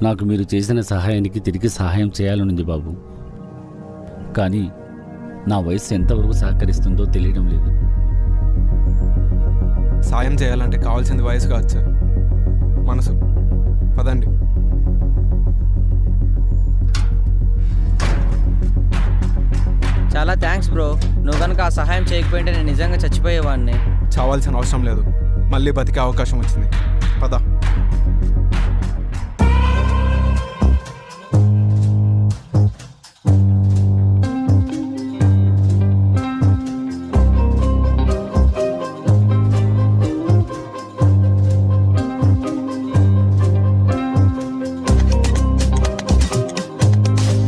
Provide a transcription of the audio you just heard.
నాకు మీరు చేసిన సహాయానికి తిరిగి సహాయం చేయాలనుంది బాబు. కానీ నా వయసు ఎంతవరకు సహకరిస్తుందో తెలియడం లేదు. సాయం చేయాలంటే కావాల్సింది వయసు కాదు సార్, మనసు. పదండి. చాలా థ్యాంక్స్ బ్రో. నువ్వు కనుక ఆ సహాయం చేయకపోయింటే నేను నిజంగా చచ్చిపోయేవాడిని. చావాల్సిన అవసరం లేదు, మళ్ళీ బతికే అవకాశం వచ్చింది. పద.